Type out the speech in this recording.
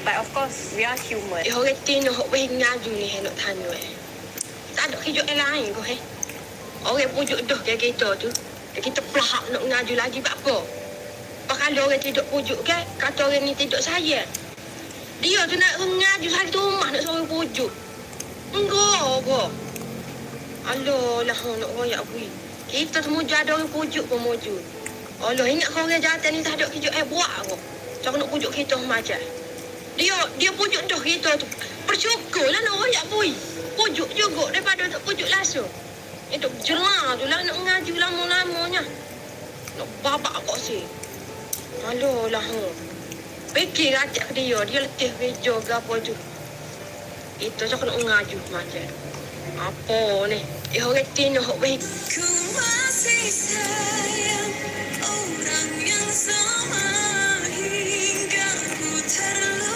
But of course, we are human. Orang tino hok weh ngaju ni henok tanya tak ada kerja yang lain kau orang pujuk dah kayak kita tu kita pelahak nak ngaju lagi buat apa kalau orang tidur pujuk kan kata orang ni tidur saya dia tu nak ngaju hari tu rumah nak suruh pujuk enggak apa alah lah nak royak bui kita semua jadi orang pujuk pun mujud Allah ingat kau orang jatuh ni tak ada kerja buat apa jangan nak pujuk kita macam dia pujuk dah kita tu bersyukurlah nak royak bui pujuk juga daripada tak pujuk langsung itu jelah tu lah nak ngaji lama-lamanya nak babak kok si alah lah fikir acak dia letih kerja ke apa tu itu cakap nak ngaji macam apa ni orang tino hok baik Ku masih sayang orang yang sama